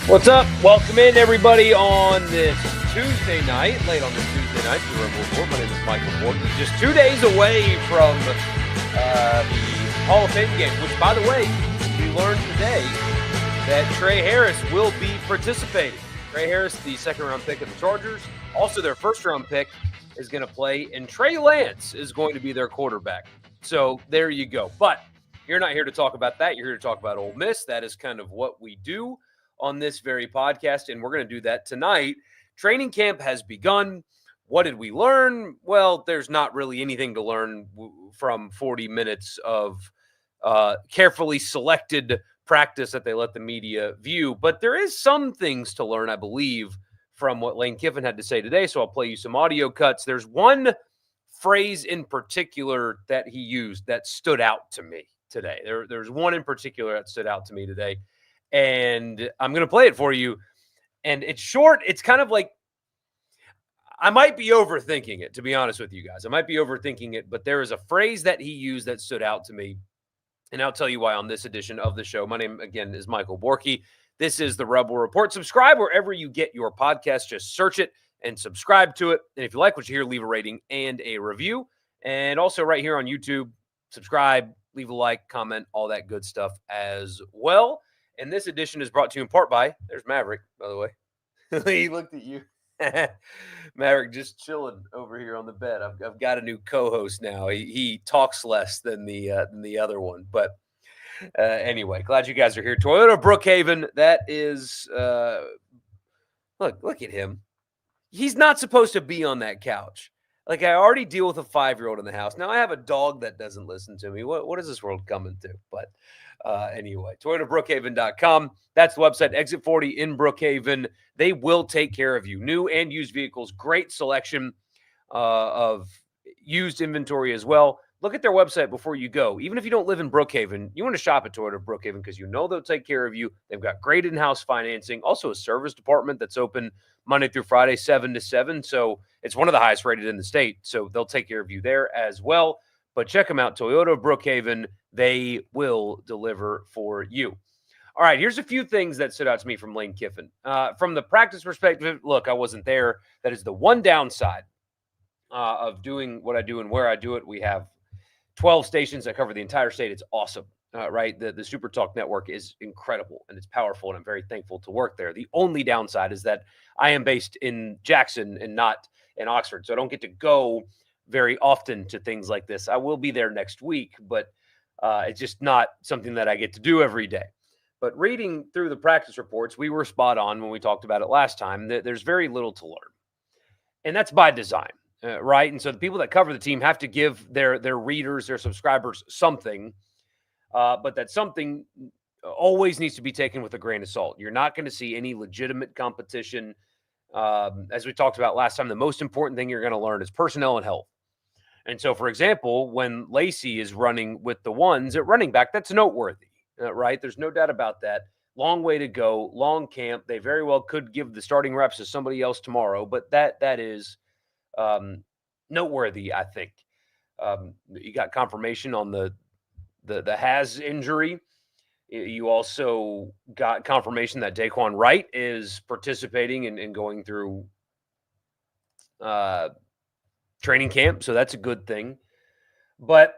What's up? Welcome in, everybody, on this Tuesday night, late on this Tuesday night. The Rebel Report. My name is Michael Borky. Just 2 days away from the Hall of Fame game, which, by the way, we learned today that Trey Harris will be participating. Trey Harris, the second-round pick of the Chargers. Also, their first-round pick is going to play, and Trey Lance is going to be their quarterback. So there you go. But you're not here to talk about that. You're here to talk about Ole Miss. That is kind of what we do on this very podcast, and we're going to do that tonight. Training camp has begun. What did we learn? Well, there's not really anything to learn from 40 minutes of carefully selected practice that they let the media view, but there is some things to learn, I believe, from what Lane Kiffin had to say today, so I'll play you some audio cuts. There's one phrase in particular that he used that stood out to me today. There's one in particular that stood out to me today, and I'm going to play it for you. And it's short. It's kind of like, I might be overthinking it, to be honest with you guys. I might be overthinking it, but there is a phrase that he used that stood out to me, and I'll tell you why on this edition of the show. My name, again, is Michael Borky. This is the Rebel Report. Subscribe wherever you get your podcast. Just search it and subscribe to it. And if you like what you hear, leave a rating and a review. And also right here on YouTube, subscribe, leave a like, comment, all that good stuff as well. And this edition is brought to you in part by, there's Maverick, by the way. He looked at you. Maverick just chilling over here on the bed. I've got a new co-host now. He talks less than the other one. But anyway, glad you guys are here. Toyota Brookhaven, that is, look at him. He's not supposed to be on that couch. Like, I already deal with a 5-year-old in the house. Now I have a dog that doesn't listen to me. What is this world coming to? But anyway, ToyotaBrookhaven.com. That's the website. Exit 40 in Brookhaven. They will take care of you. New and used vehicles. Great selection of used inventory as well. Look at their website before you go. Even if you don't live in Brookhaven, you want to shop at Toyota Brookhaven because you know they'll take care of you. They've got great in-house financing. Also a service department that's open Monday through Friday, 7 to 7. So it's one of the highest rated in the state. So they'll take care of you there as well. But check them out, Toyota Brookhaven. They will deliver for you. All right, here's a few things that stood out to me from Lane Kiffin. From the practice perspective, look, I wasn't there. That is the one downside of doing what I do and where I do it. We have 12 stations that cover the entire state. It's awesome, right? The Super Talk network is incredible, and it's powerful, and I'm very thankful to work there. The only downside is that I am based in Jackson and not in Oxford, so I don't get to go very often to things like this. I will be there next week, but it's just not something that I get to do every day. But reading through the practice reports, we were spot on when we talked about it last time. There's very little to learn, and that's by design. Right. And so the people that cover the team have to give their readers, their subscribers something, but that something always needs to be taken with a grain of salt. You're not going to see any legitimate competition. As we talked about last time, the most important thing you're going to learn is personnel and health. And so, for example, when Lacey is running with the ones at running back, that's noteworthy, right? There's no doubt about that. Long way to go, long camp. They very well could give the starting reps to somebody else tomorrow, but that is noteworthy, I think. You got confirmation on the Has injury. You also got confirmation that Daquan Wright is participating and going through training camp, so that's a good thing. But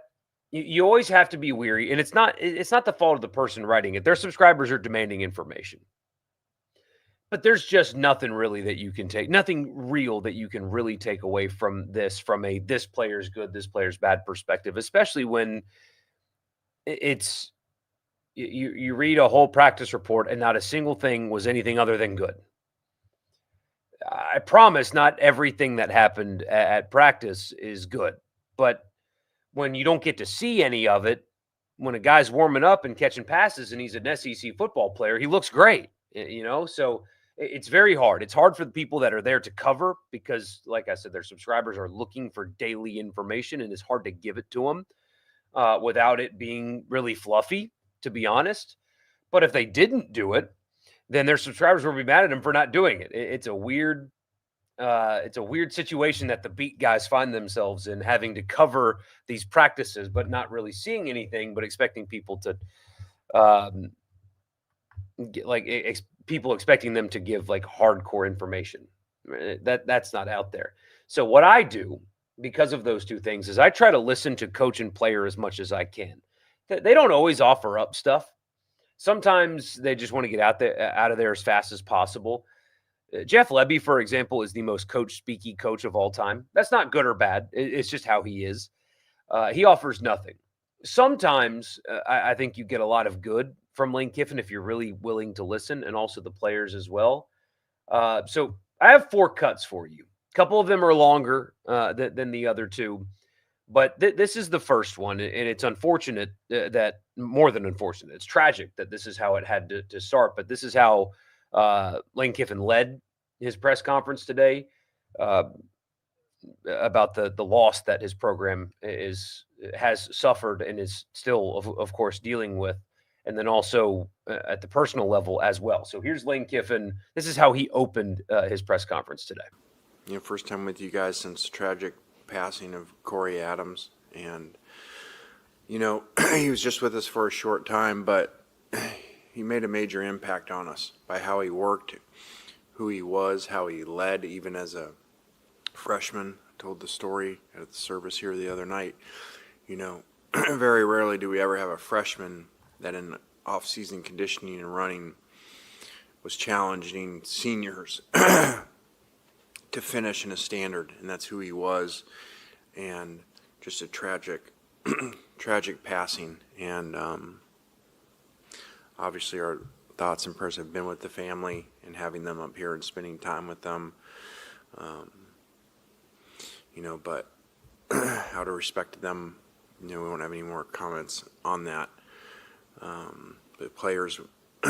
you always have to be weary, and it's not the fault of the person writing it. Their subscribers are demanding information. But there's just nothing really that you can take, nothing real that you can really take away from this, from a this player's good, this player's bad perspective, especially when it's you read a whole practice report and not a single thing was anything other than good. I promise not everything that happened at practice is good, but when you don't get to see any of it, when a guy's warming up and catching passes and he's an SEC football player, he looks great, so it's very hard. It's hard for the people that are there to cover because, like I said, their subscribers are looking for daily information, and it's hard to give it to them without it being really fluffy, to be honest. But if they didn't do it, then their subscribers will be mad at them for not doing it. It's a weird situation that the beat guys find themselves in, having to cover these practices, but not really seeing anything, but expecting people to people expecting them to give like hardcore information. That's not out there. So what I do because of those two things is I try to listen to coach and player as much as I can. They don't always offer up stuff. Sometimes they just want to get out of there as fast as possible. Jeff Lebby, for example, is the most coach speaky coach of all time. That's not good or bad. It's just how he is. He offers nothing. Sometimes I think you get a lot of good from Lane Kiffin if you're really willing to listen, and also the players as well. So I have 4 cuts for you. A couple of them are longer than the other two, but this is the first one, and it's unfortunate that more than unfortunate. It's tragic that this is how it had to start, but this is how Lane Kiffin led his press conference today about the loss that his program has suffered and is still, of course, dealing with, and then also at the personal level as well. So here's Lane Kiffin. This is how he opened his press conference today. First time with you guys since the tragic passing of Corey Adams, and he was just with us for a short time, but he made a major impact on us by how he worked, who he was, how he led, even as a freshman. I told the story at the service here the other night. Very rarely do we ever have a freshman that in off-season conditioning and running was challenging seniors to finish in a standard, and that's who he was. And just a tragic passing. And obviously our thoughts and prayers have been with the family and having them up here and spending time with them. But out of respect to them, we won't have any more comments on that. But players,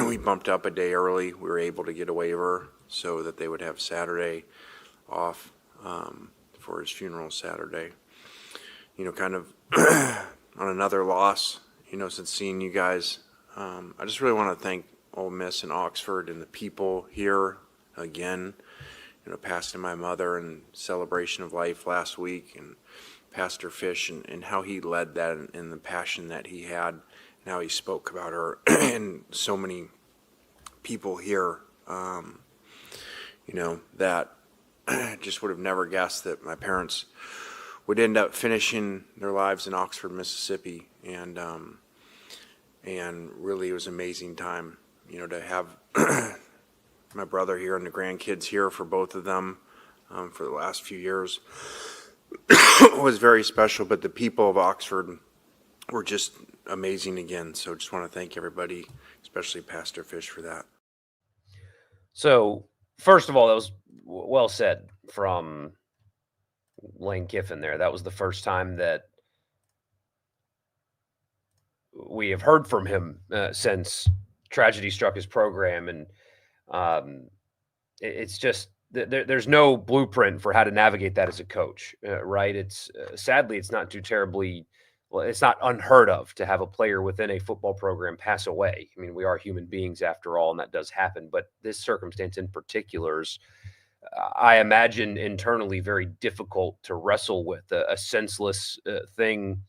we bumped up a day early. We were able to get a waiver so that they would have Saturday off for his funeral Saturday. Kind of on another loss, since seeing you guys, I just really want to thank Ole Miss and Oxford and the people here again. Passing my mother and celebration of life last week, and Pastor Fish and how he led that and the passion that he had and how he spoke about her and so many people here, that just would have never guessed that my parents would end up finishing their lives in Oxford, Mississippi, and really it was an amazing time, to have my brother here and the grandkids here for both of them for the last few years was very special. But the people of Oxford were just amazing again. So just want to thank everybody, especially Pastor Fish, for that. So first of all, that was well said from Lane Kiffin there. That was the first time that we have heard from him since tragedy struck his program. And it's just there's no blueprint for how to navigate that as a coach, right? It's sadly, it's not too terribly, well, it's not unheard of to have a player within a football program pass away. I mean, we are human beings after all, and that does happen. But this circumstance in particular is, I imagine, internally very difficult to wrestle with, a senseless thing.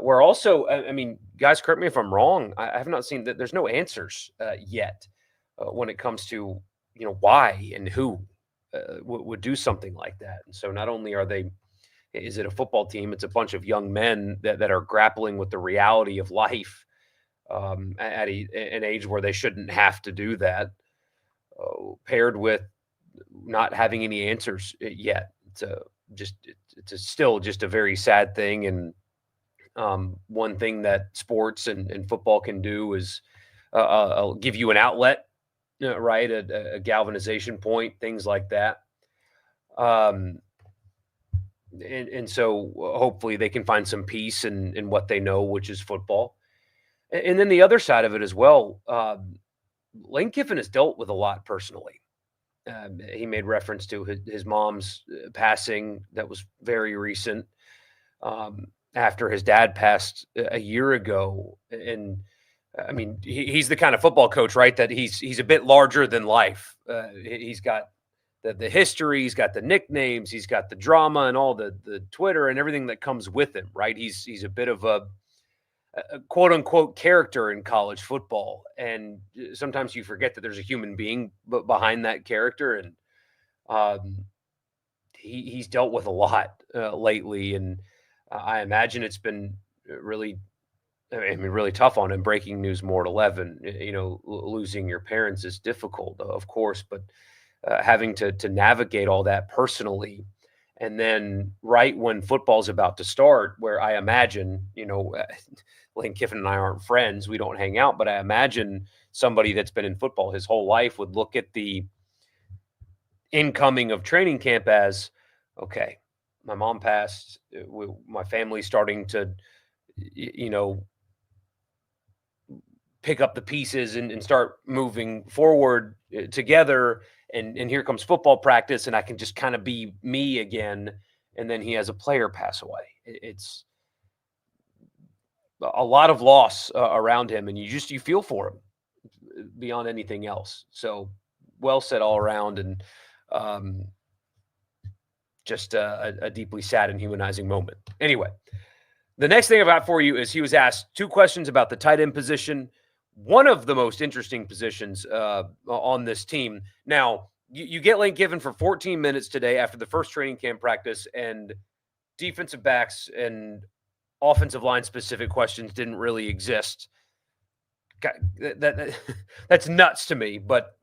Where also, I mean, guys, correct me if I'm wrong. I have not seen that. There's no answers yet when it comes to why and who would do something like that. And so, not only is it a football team? It's a bunch of young men that are grappling with the reality of life at an age where they shouldn't have to do that. Paired with not having any answers yet. It's still just a very sad thing. And one thing that sports and football can do is give you an outlet, right? A galvanization point, things like that. And so hopefully they can find some peace in what they know, which is football. And then the other side of it as well, Lane Kiffin has dealt with a lot personally. He made reference to his mom's passing that was very recent, after his dad passed a year ago. And I mean, he's the kind of football coach, right, that he's a bit larger than life. He's got the history, he's got the nicknames, he's got the drama and all the Twitter and everything that comes with him, right? He's a bit of a quote unquote character in college football, and sometimes you forget that there's a human being behind that character, and um, he's dealt with a lot lately, and I imagine it's been really, I mean, really tough on him. Breaking news: more at 11. Losing your parents is difficult, of course, but having to navigate all that personally, and then right when football's about to start, where I imagine, Lane Kiffin and I aren't friends, we don't hang out, but I imagine somebody that's been in football his whole life would look at the incoming of training camp as, okay, my mom passed, my family's starting to, you know, pick up the pieces and start moving forward together. And here comes football practice, and I can just kind of be me again. And then he has a player pass away. It's a lot of loss around him, and you feel for him beyond anything else. So well said all around, and um, just a deeply sad and humanizing moment. Anyway, the next thing I've got for you is he was asked 2 questions about the tight end position, one of the most interesting positions on this team. Now, you get Lane Kiffin for 14 minutes today after the first training camp practice, and defensive backs and offensive line specific questions didn't really exist. That's nuts to me, but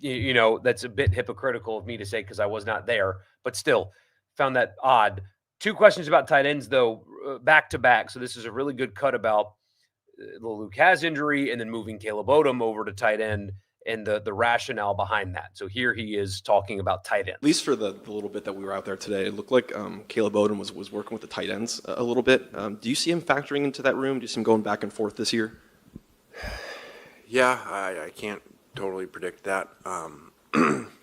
that's a bit hypocritical of me to say because I was not there, but still found that odd. 2 questions about tight ends, though, back to back. So this is a really good cut about the Luke Has injury and then moving Caleb Odom over to tight end and the rationale behind that. So here he is talking about tight ends. At least for the little bit that we were out there today, it looked like Caleb Odom was working with the tight ends a little bit. Do you see him factoring into that room? Do you see him going back and forth this year? Yeah, I can't totally predict that.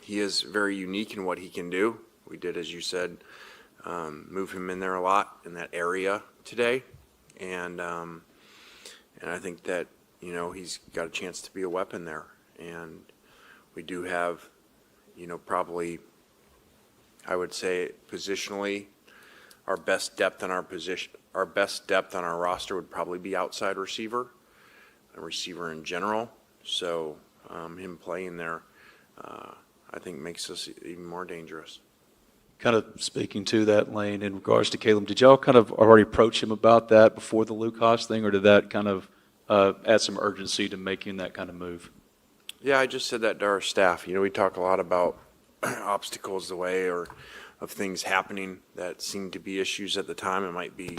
He is very unique in what he can do. We did, as you said, move him in there a lot in that area today, and I think that he's got a chance to be a weapon there. And we do have, probably, I would say positionally, our best depth on our position, our best depth on our roster would probably be outside receiver, a receiver in general. So him playing there, I think makes us even more dangerous. Kind of speaking to that, Lane, in regards to Caleb, did y'all kind of already approach him about that before the Luke Haas thing, or did that kind of add some urgency to making that kind of move? Yeah, I just said that to our staff. We talk a lot about obstacles the way or of things happening that seem to be issues at the time. It might be,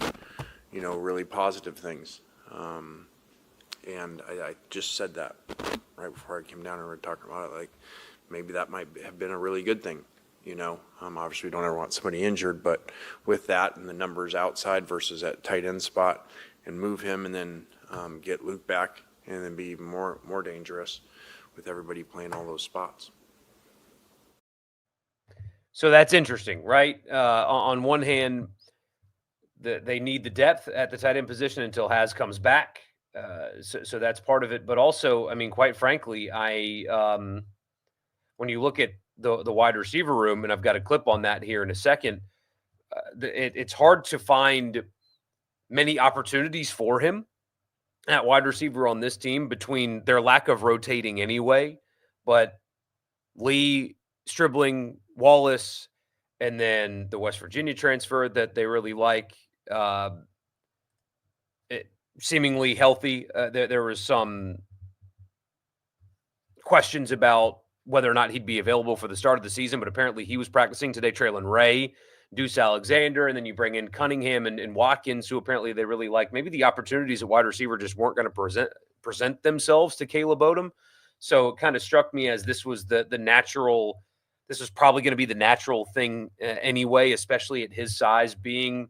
really positive things. And I just said that right before I came down and we were talking about it. Like, maybe that might have been a really good thing. Obviously we don't ever want somebody injured, but with that and the numbers outside versus at tight end spot, and move him and then get Luke back and then be even more dangerous with everybody playing all those spots. So that's interesting, right? On one hand, they need the depth at the tight end position until Has comes back. So that's part of it. But also, I mean, quite frankly, when you look at the wide receiver room, and I've got a clip on that here in a second, it's hard to find many opportunities for him at wide receiver on this team between their lack of rotating anyway, but Lee, Stribling, Wallace, and then the West Virginia transfer that they really like, seemingly healthy. There was some questions about whether or not he'd be available for the start of the season, but apparently he was practicing today. Traylon Ray, Deuce Alexander, and then you bring in Cunningham and Watkins, who apparently they really like. Maybe the opportunities at wide receiver just weren't going to present themselves to Caleb Odom. So it kind of struck me as this was the natural. This was probably going to be the natural thing anyway, especially at his size, being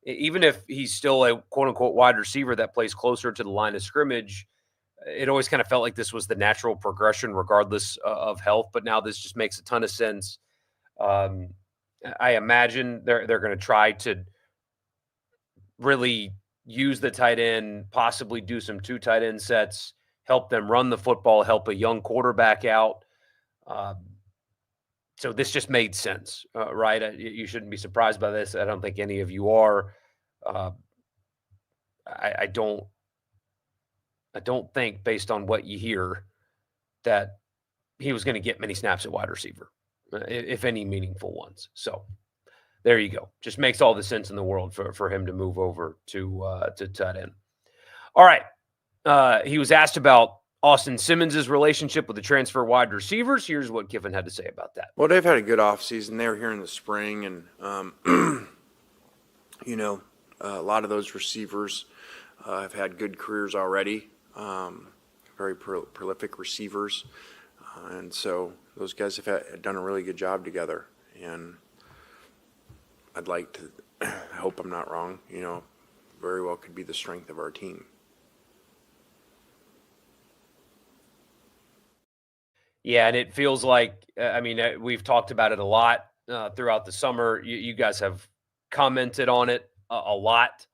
even if he's still a quote unquote wide receiver that plays closer to the line of scrimmage. It always kind of felt like this was the natural progression, regardless of health. But now this just makes a ton of sense. I imagine they're going to try to really use the tight end, possibly do some 2 tight end sets, help them run the football, help a young quarterback out. So this just made sense, right? You shouldn't be surprised by this. I don't think any of you are. I don't think, based on what you hear, that he was going to get many snaps at wide receiver, if any meaningful ones. So there you go. Just makes all the sense in the world for him to move over to tight end. All right. He was asked about Austin Simmons' relationship with the transfer wide receivers. Here's what Kiffin had to say about that. Well, they've had a good offseason. They were here in the spring, and, a lot of those receivers have had good careers already, very prolific receivers. And so those guys have done a really good job together. And I'd like to I hope I'm not wrong, very well could be the strength of our team. Yeah, and it feels like, we've talked about it a lot throughout the summer. You guys have commented on it a lot,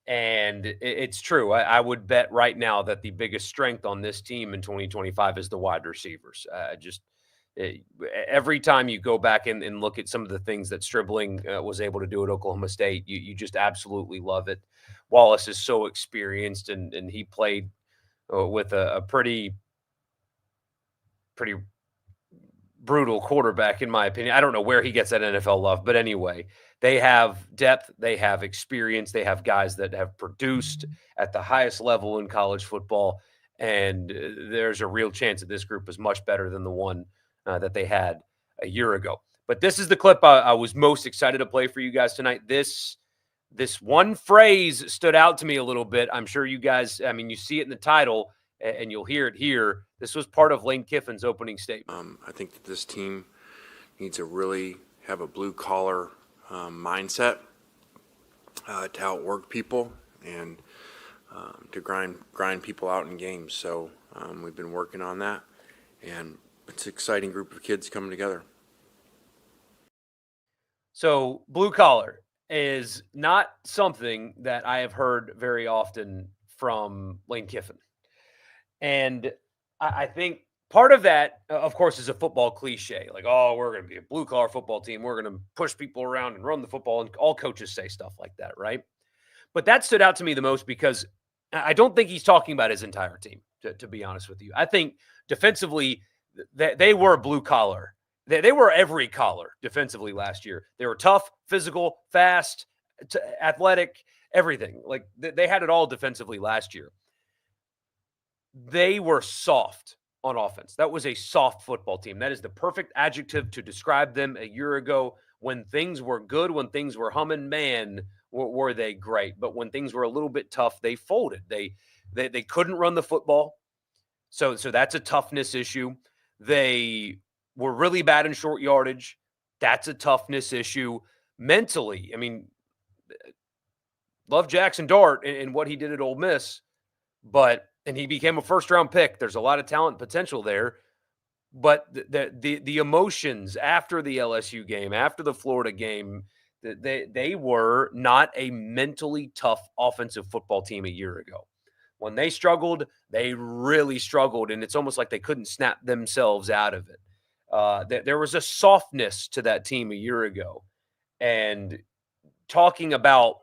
and it's true. I would bet right now that the biggest strength on this team in 2025 is the wide receivers. Every time you go back and look at some of the things that Stribling was able to do at Oklahoma State, you just absolutely love it. Wallace is so experienced, and he played with a pretty brutal quarterback, in my opinion. I don't know where he gets that NFL love, but anyway, they have depth, they have experience, they have guys that have produced at the highest level in college football, and there's a real chance that this group is much better than the one that they had a year ago. But this is the clip I was most excited to play for you guys tonight. This one phrase stood out to me a little bit. I'm sure you guys, you see it in the title, and you'll hear it here. This was part of Lane Kiffin's opening statement. I think that this team needs to really have a blue-collar mindset to outwork people and to grind people out in games. So we've been working on that, and it's an exciting group of kids coming together. So blue-collar is not something that I have heard very often from Lane Kiffin. And I think part of that, of course, is a football cliche. Like, oh, we're going to be a blue-collar football team. We're going to push people around and run the football. And all coaches say stuff like that, right? But that stood out to me the most because I don't think he's talking about his entire team, to be honest with you. I think defensively, they were blue-collar. They were every collar defensively last year. They were tough, physical, fast, athletic, everything. Like, they had it all defensively last year. They were soft on offense. That was a soft football team. That is the perfect adjective to describe them a year ago. When things were good, when things were humming, man, were they great. But when things were a little bit tough, they folded. They couldn't run the football. So that's a toughness issue. They were really bad in short yardage. That's a toughness issue. Mentally, love Jackson Dart and what he did at Ole Miss, and he became a first-round pick. There's a lot of talent and potential there. But the emotions after the LSU game, after the Florida game, they were not a mentally tough offensive football team a year ago. When they struggled, they really struggled, and it's almost like they couldn't snap themselves out of it. There was a softness to that team a year ago. And talking about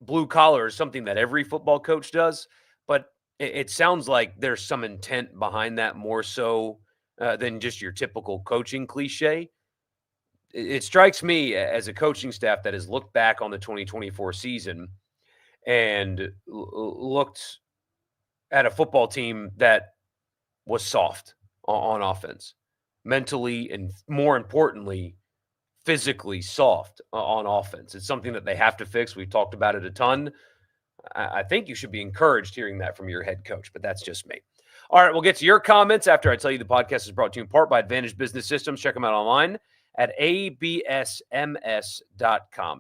blue collar is something that every football coach does, but it sounds like there's some intent behind that more so than just your typical coaching cliche. It strikes me as a coaching staff that has looked back on the 2024 season and looked at a football team that was soft on offense, mentally, and more importantly, physically soft on offense. It's something that they have to fix. We've talked about it a ton. I think you should be encouraged hearing that from your head coach, but that's just me. All right, we'll get to your comments after I tell you the podcast is brought to you in part by Advantage Business Systems. Check them out online at absms.com.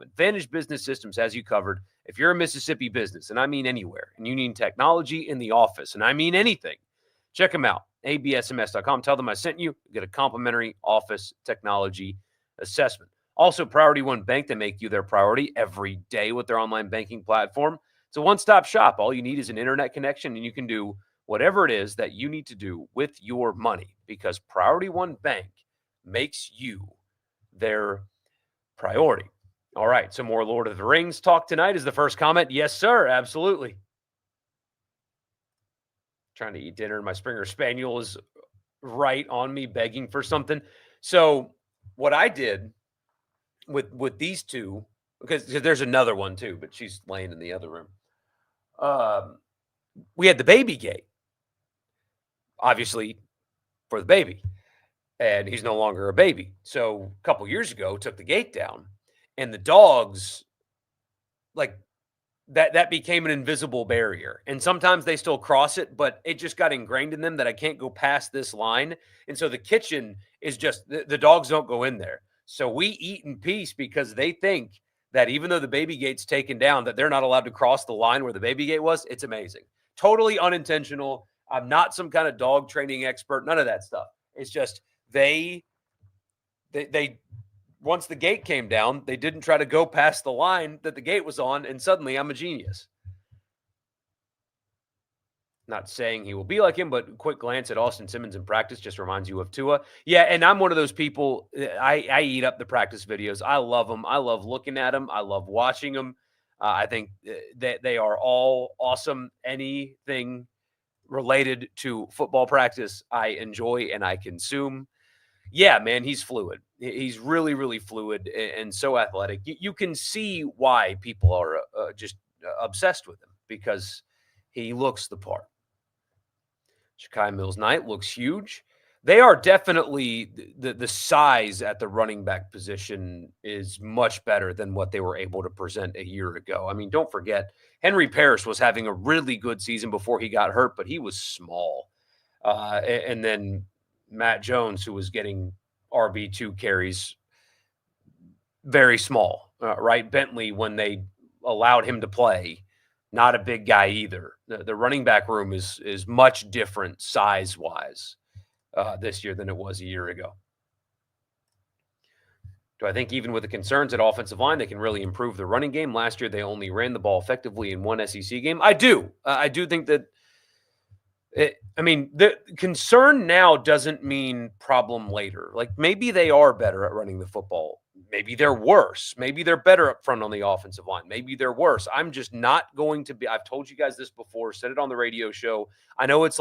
Advantage Business Systems has you covered. If you're a Mississippi business, and I mean anywhere, and you need technology in the office, and I mean anything, check them out, absms.com. Tell them I sent you. Get a complimentary office technology assessment. Also, Priority One Bank, they make you their priority every day with their online banking platform. It's a one-stop shop. All you need is an internet connection, and you can do whatever it is that you need to do with your money because Priority One Bank makes you their priority. All right, some more Lord of the Rings talk tonight is the first comment. Yes, sir, absolutely. Trying to eat dinner, and my Springer Spaniel is right on me, begging for something. So what I did with these two, because there's another one too, but she's laying in the other room. We had the baby gate, obviously, for the baby, and he's no longer a baby. So a couple years ago, took the gate down, and the dogs, like, that became an invisible barrier. And sometimes they still cross it, but it just got ingrained in them that I can't go past this line. And so the kitchen is just the dogs don't go in there. So we eat in peace because they think that even though the baby gate's taken down, that they're not allowed to cross the line where the baby gate was. It's amazing. Totally unintentional. I'm not some kind of dog training expert, none of that stuff. It's just they once the gate came down, they didn't try to go past the line that the gate was on, and suddenly I'm a genius. Not saying he will be like him, but a quick glance at Austin Simmons in practice just reminds you of Tua. Yeah, and I'm one of those people, I eat up the practice videos. I love them. I love looking at them. I love watching them. I think that they are all awesome. Anything related to football practice, I enjoy and I consume. Yeah, man, he's fluid. He's really, really fluid and so athletic. You can see why people are just obsessed with him because he looks the part. Shakai Mills-Knight looks huge. They are definitely the size at the running back position is much better than what they were able to present a year ago. I mean, don't forget, Henry Parrish was having a really good season before he got hurt, but he was small. And then Matt Jones, who was getting RB2 carries, very small, right? Bentley, when they allowed him to play, not a big guy either. The running back room is much different size-wise this year than it was a year ago. Do I think even with the concerns at offensive line, they can really improve the running game? Last year, they only ran the ball effectively in one SEC game. I do. I do think that the concern now doesn't mean problem later. Like maybe they are better at running the football. Maybe they're worse. Maybe they're better up front on the offensive line. Maybe they're worse. I'm just not going to be. I've told you guys this before, said it on the radio show. I know it's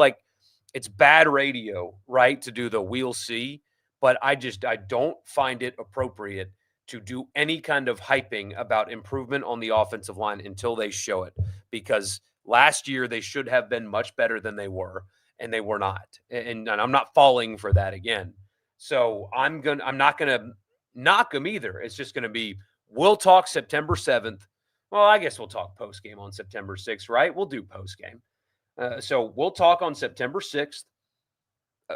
bad radio, right, to do the we'll see, but I don't find it appropriate to do any kind of hyping about improvement on the offensive line until they show it, because last year they should have been much better than they were, and they were not. And I'm not falling for that again. So I'm not gonna knock them either. It's just gonna be, we'll talk September 7th. Well, I guess we'll talk post game on September 6th, right? We'll do post game. So we'll talk on September 6th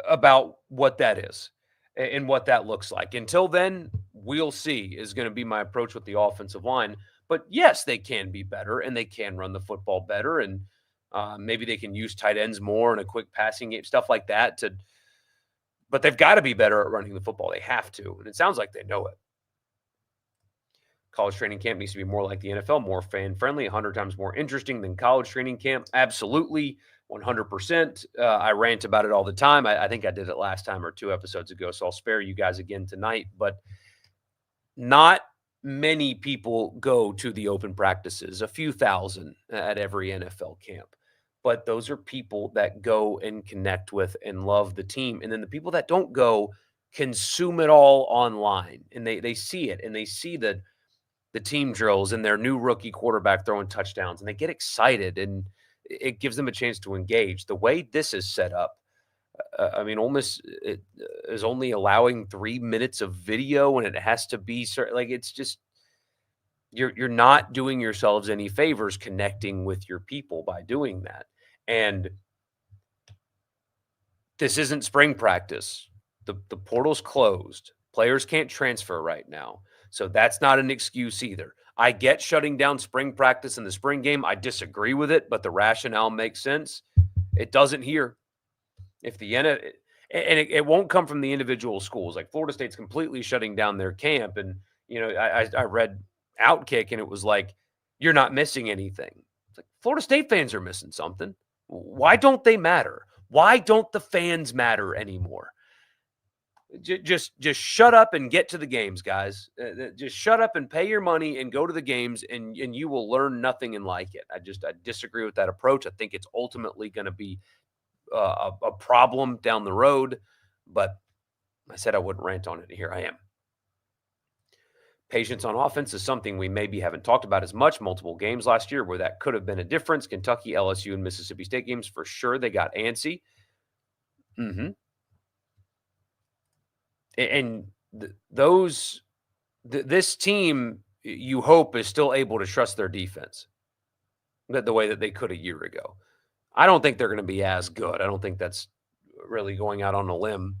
about what that is and what that looks like. Until then, we'll see is going to be my approach with the offensive line. But yes, they can be better and they can run the football better. And maybe they can use tight ends more in a quick passing game, stuff like that. But they've got to be better at running the football. They have to. And it sounds like they know it. College training camp needs to be more like the NFL, more fan-friendly, 100 times more interesting than college training camp. Absolutely, 100%. I rant about it all the time. I think I did it last time or 2 episodes ago, so I'll spare you guys again tonight. But not many people go to the open practices, a few thousand at every NFL camp. But those are people that go and connect with and love the team. And then the people that don't go consume it all online. And they see it, and they see the team drills and their new rookie quarterback throwing touchdowns, and they get excited, and it gives them a chance to engage. The way this is set up, Ole Miss is only allowing 3 minutes of video, and it has to be like, it's just, you're not doing yourselves any favors connecting with your people by doing that. And this isn't spring practice. The portal's closed. Players can't transfer right now. So that's not an excuse either. I get shutting down spring practice in the spring game. I disagree with it, but the rationale makes sense. It doesn't here. If the it won't come from the individual schools. Like Florida State's completely shutting down their camp, and I read Outkick, and it was like, you're not missing anything. It's like, Florida State fans are missing something. Why don't they matter? Why don't the fans matter anymore? Just shut up and get to the games, guys. Just shut up and pay your money and go to the games, and you will learn nothing and like it. I disagree with that approach. I think it's ultimately going to be a problem down the road, but I said I wouldn't rant on it. Here I am. Patience on offense is something we maybe haven't talked about as much. Multiple games last year where that could have been a difference. Kentucky, LSU, and Mississippi State games for sure. They got antsy. And this team, you hope, is still able to trust their defense the way that they could a year ago. I don't think they're going to be as good. I don't think that's really going out on a limb,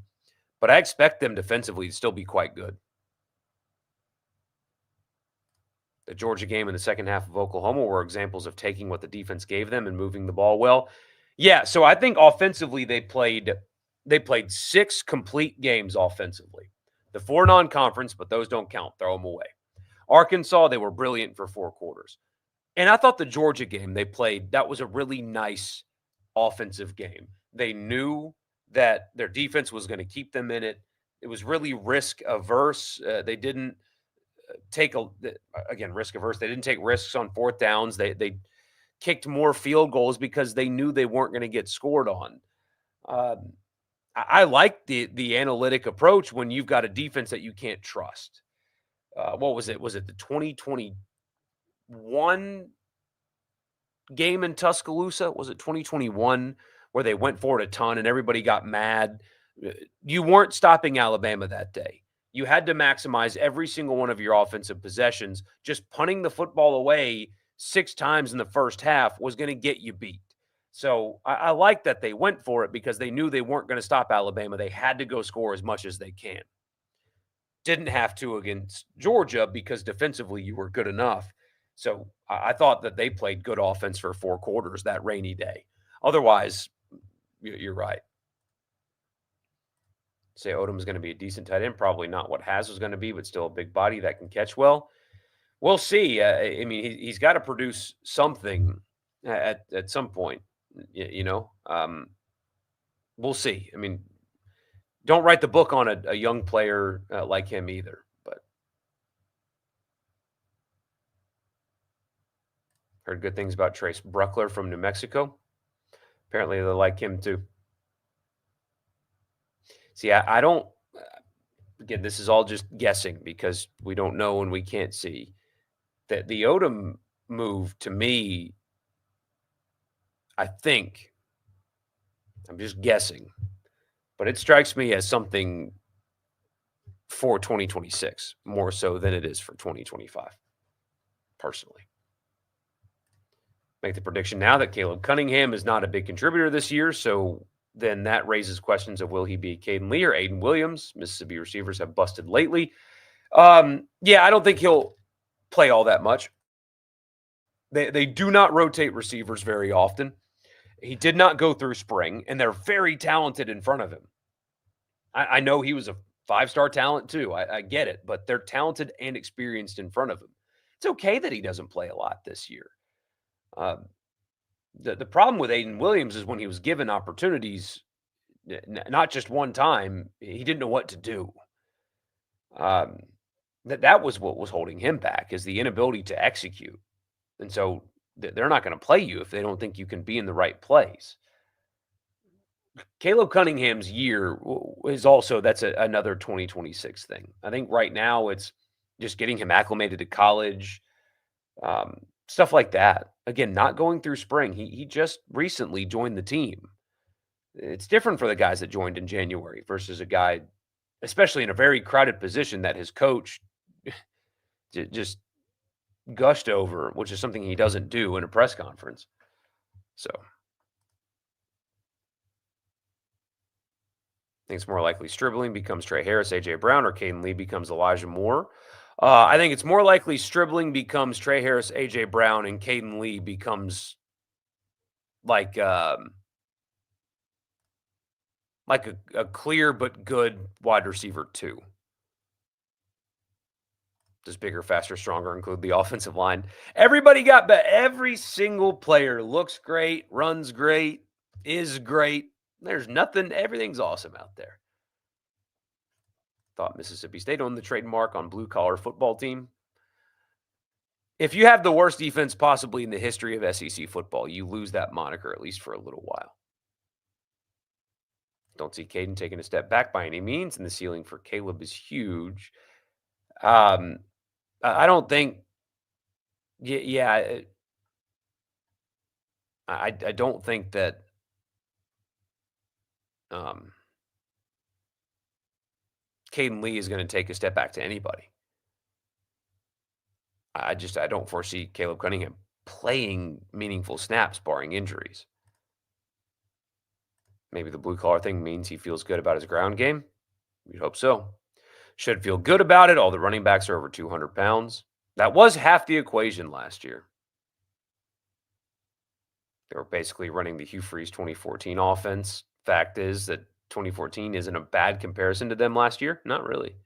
but I expect them defensively to still be quite good. The Georgia game in the second half of Oklahoma were examples of taking what the defense gave them and moving the ball well. Yeah, so I think offensively they played 6 complete games offensively. The 4 non-conference, but those don't count. Throw them away. Arkansas, they were brilliant for 4 quarters. And I thought the Georgia game they played, that was a really nice offensive game. They knew that their defense was going to keep them in it. It was really risk-averse. They didn't take risk-averse. They didn't take risks on 4th downs. They kicked more field goals because they knew they weren't going to get scored on. I like the analytic approach when you've got a defense that you can't trust. What was it? Was it the 2021 game in Tuscaloosa? Was it 2021 where they went for it a ton and everybody got mad? You weren't stopping Alabama that day. You had to maximize every single one of your offensive possessions. Just punting the football away 6 times in the first half was going to get you beat. So I like that they went for it because they knew they weren't going to stop Alabama. They had to go score as much as they can. Didn't have to against Georgia because defensively you were good enough. So I thought that they played good offense for 4 quarters that rainy day. Otherwise, you're right. Say Odom's going to be a decent tight end. Probably not what Haz was going to be, but still a big body that can catch well. We'll see. I mean, he's got to produce something at some point. We'll see. I mean, don't write the book on a young player like him either. But heard good things about Trace Bruckler from New Mexico. Apparently, they like him too. See, I don't. Again, this is all just guessing because we don't know and we can't see. That the Odom move to me, I think, I'm just guessing, but it strikes me as something for 2026 more so than it is for 2025, personally. Make the prediction now that Caleb Cunningham is not a big contributor this year, so then that raises questions of will he be Caden Lee or Aiden Williams? Mississippi receivers have busted lately. I don't think he'll play all that much. They do not rotate receivers very often. He did not go through spring, and they're very talented in front of him. I know he was a 5-star talent too. I get it, but they're talented and experienced in front of him. It's okay that he doesn't play a lot this year. The problem with Aiden Williams is when he was given opportunities, not just one time, he didn't know what to do. That was what was holding him back, is the inability to execute. And so they're not going to play you if they don't think you can be in the right place. Caleb Cunningham's year is also, that's another 2026 thing. I think right now it's just getting him acclimated to college, stuff like that. Again, not going through spring. He just recently joined the team. It's different for the guys that joined in January versus a guy, especially in a very crowded position, that his coach just gushed over, which is something he doesn't do in a press conference. So I think it's more likely Stribling becomes Trey Harris, A.J. Brown, or Caden Lee becomes Elijah Moore. I think it's more likely Stribling becomes Trey Harris, A.J. Brown, and Caden Lee becomes like a clear but good wide receiver 2. Does bigger, faster, stronger include the offensive line? Everybody got better. Every single player looks great, runs great, is great. There's nothing. Everything's awesome out there. thought Mississippi State owned the trademark on blue-collar football team. If you have the worst defense possibly in the history of SEC football, you lose that moniker at least for a little while. Don't see Caden taking a step back by any means, and the ceiling for Caleb is huge. I don't think, I don't think that Caden Lee is going to take a step back to anybody. I don't foresee Caleb Cunningham playing meaningful snaps, barring injuries. Maybe the blue-collar thing means he feels good about his ground game. We'd hope so. Should feel good about it. All the running backs are over 200 pounds. That was half the equation last year. They were basically running the Hugh Freeze 2014 offense. Fact is that 2014 isn't a bad comparison to them last year. Not really.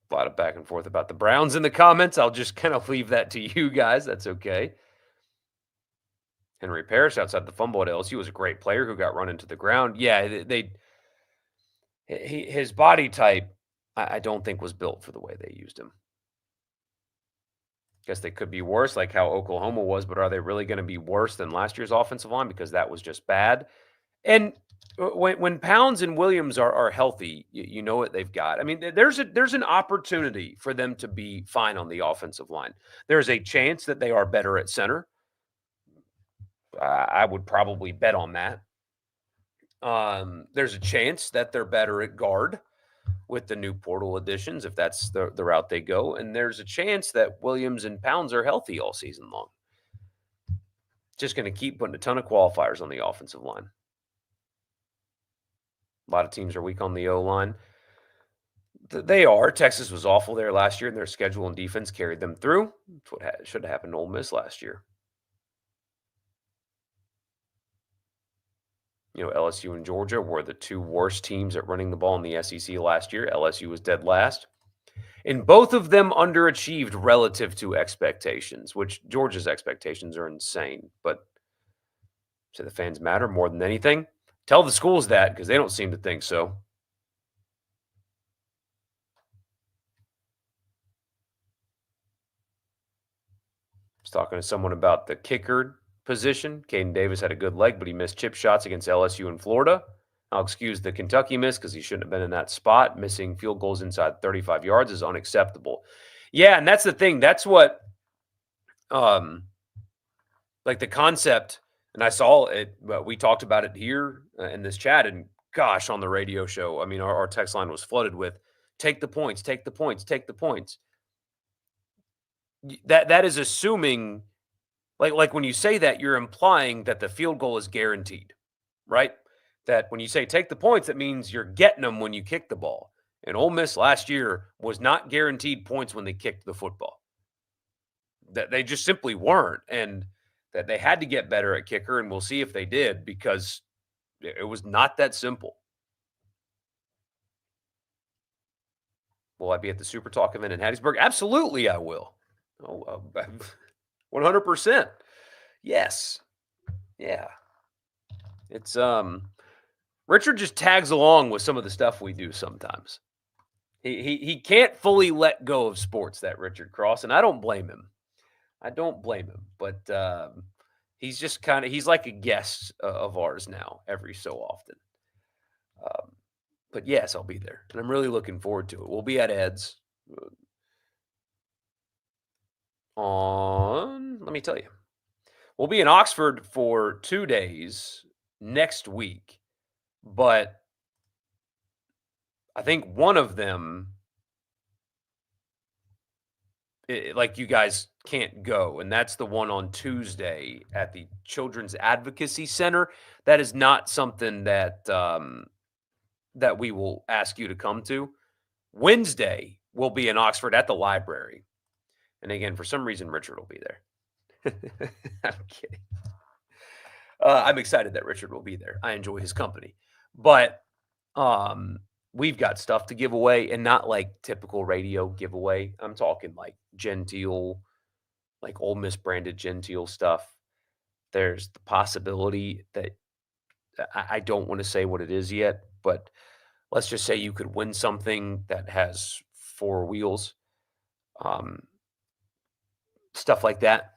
A lot of back and forth about the Browns in the comments. I'll just kind of leave that to you guys. That's okay. Henry Parrish outside the fumble at LSU was a great player who got run into the ground. Yeah, his body type, I don't think was built for the way they used him. Guess they could be worse, like how Oklahoma was, but are they really going to be worse than last year's offensive line because that was just bad? And when Pounds and Williams are healthy, you know what they've got. I mean, there's an opportunity for them to be fine on the offensive line. There's a chance that they are better at center. I would probably bet on that. There's a chance that they're better at guard with the new portal additions, if that's the route they go. And there's a chance that Williams and Pounds are healthy all season long. Just going to keep putting a ton of qualifiers on the offensive line. A lot of teams are weak on the O-line. They are. Texas was awful there last year, and their schedule and defense carried them through. That's what should have happened to Ole Miss last year. LSU and Georgia were the two worst teams at running the ball in the SEC last year. LSU was dead last. And both of them underachieved relative to expectations, which Georgia's expectations are insane. But to the fans matter more than anything. Tell the schools that because they don't seem to think so. I was talking to someone about the kicker position. Caden Davis had a good leg, but he missed chip shots against LSU and Florida. I'll excuse the Kentucky miss because he shouldn't have been in that spot. Missing field goals inside 35 yards is unacceptable. Yeah, and that's the thing. That's what, like the concept, and I saw it, we talked about it here in this chat, and gosh, on the radio show, I mean, our text line was flooded with, take the points, take the points, take the points. That is assuming, like when you say that, you're implying that the field goal is guaranteed, right? That when you say take the points, that means you're getting them when you kick the ball. And Ole Miss last year was not guaranteed points when they kicked the football. That they just simply weren't, and that they had to get better at kicker, and we'll see if they did because it was not that simple. Will I be at the Super Talk event in Hattiesburg? Absolutely, I will. 100%. Yes. Yeah. It's Richard just tags along with some of the stuff we do sometimes. He can't fully let go of sports, that Richard Cross, and I don't blame him. But he's just he's like a guest of ours now every so often. But yes, I'll be there, and I'm really looking forward to it. We'll be at Ed's let me tell you, we'll be in Oxford for 2 days next week, but I think one of them, like you guys can't go, and that's the one on Tuesday at the Children's Advocacy Center. That is not something that that we will ask you to come to. Wednesday, we'll be in Oxford at the library. And again, for some reason, Richard will be there. I'm kidding. I'm excited that Richard will be there. I enjoy his company. But we've got stuff to give away, and not like typical radio giveaway. I'm talking like Genteel, like Ole Miss branded Genteel stuff. There's the possibility that I don't want to say what it is yet, but let's just say you could win something that has 4 wheels, um, stuff like that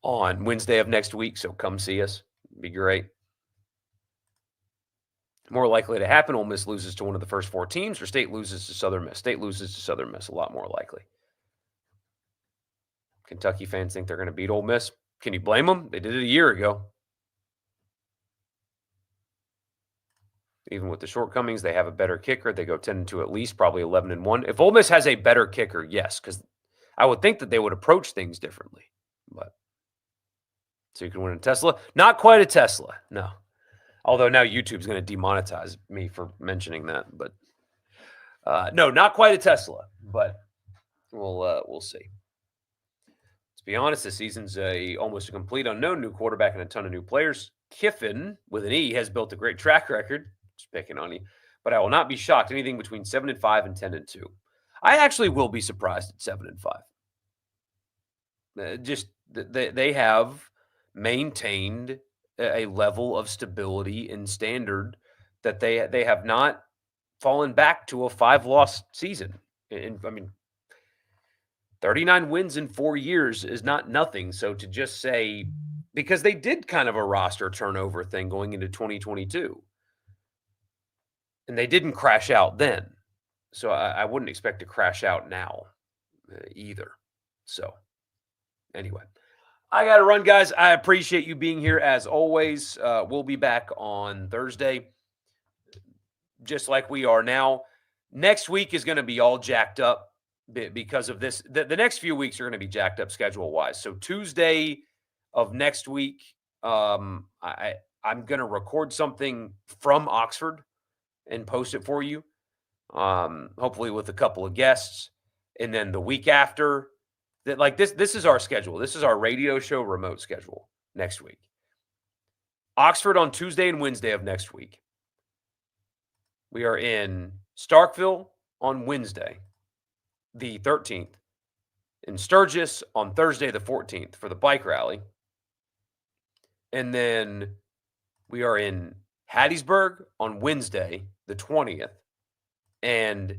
on Wednesday of next week. So come see us. It'd be great. More likely to happen, Ole Miss loses to one of the first 4 teams, or State loses to Southern Miss. State loses to Southern Miss, a lot more likely. Kentucky fans think they're going to beat Ole Miss. Can you blame them? They did it a year ago. Even with the shortcomings, they have a better kicker. They go 10-2 at least, probably 11-1. If Ole Miss has a better kicker, yes, because I would think that they would approach things differently. But so you can win a Tesla. Not quite a Tesla, no. Although now YouTube's going to demonetize me for mentioning that. But no, not quite a Tesla. But we'll see. Let's be honest, this season's almost a complete unknown. New quarterback and a ton of new players. Kiffin, with an E, has built a great track record. Just picking on you. But I will not be shocked. Anything between 7-5 and 10-2. I actually will be surprised at 7-5. Just they have maintained a level of stability and standard that they have not fallen back to a 5-loss season. And I mean, 39 wins in 4 years is not nothing. So to just say, because they did kind of a roster turnover thing going into 2022, and they didn't crash out then. So I wouldn't expect to crash out now either. So anyway, I got to run, guys. I appreciate you being here as always. We'll be back on Thursday, just like we are now. Next week is going to be all jacked up because of this. The next few weeks are going to be jacked up schedule-wise. So Tuesday of next week, I'm going to record something from Oxford and post it for you, hopefully with a couple of guests. And then the week after, that, like this is our schedule. This is our radio show remote schedule next week. Oxford on Tuesday and Wednesday of next week. We are in Starkville on Wednesday, the 13th. In Sturgis on Thursday, the 14th for the bike rally. And then we are in Hattiesburg on Wednesday, the 20th. And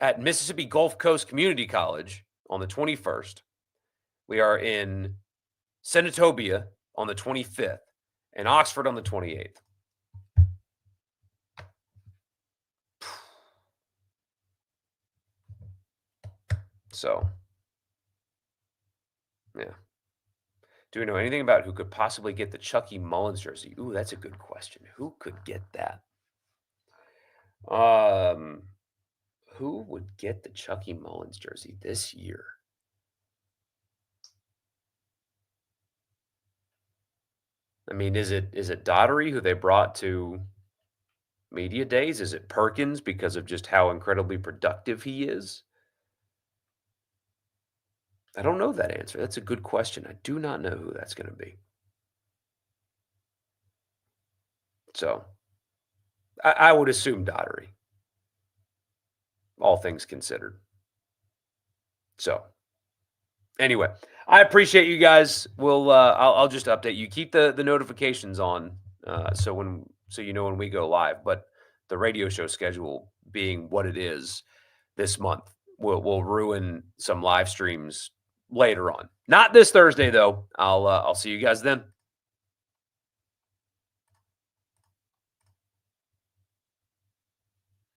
at Mississippi Gulf Coast Community College on the 21st. We are in Senatobia on the 25th and Oxford on the 28th. So, yeah. Do we know anything about who could possibly get the Chucky Mullins jersey? Ooh, that's a good question. Who could get that? Who would get the Chucky Mullins jersey this year? I mean, is it Daughtery, who they brought to media days? Is it Perkins because of just how incredibly productive he is? I don't know that answer. That's a good question. I do not know who that's going to be. So, I would assume Daughtery, all things considered. So, anyway, I appreciate you guys. I'll just update you. Keep the notifications on so you know when we go live. But the radio show schedule being what it is this month will ruin some live streams later on. Not this Thursday though. I'll see you guys then.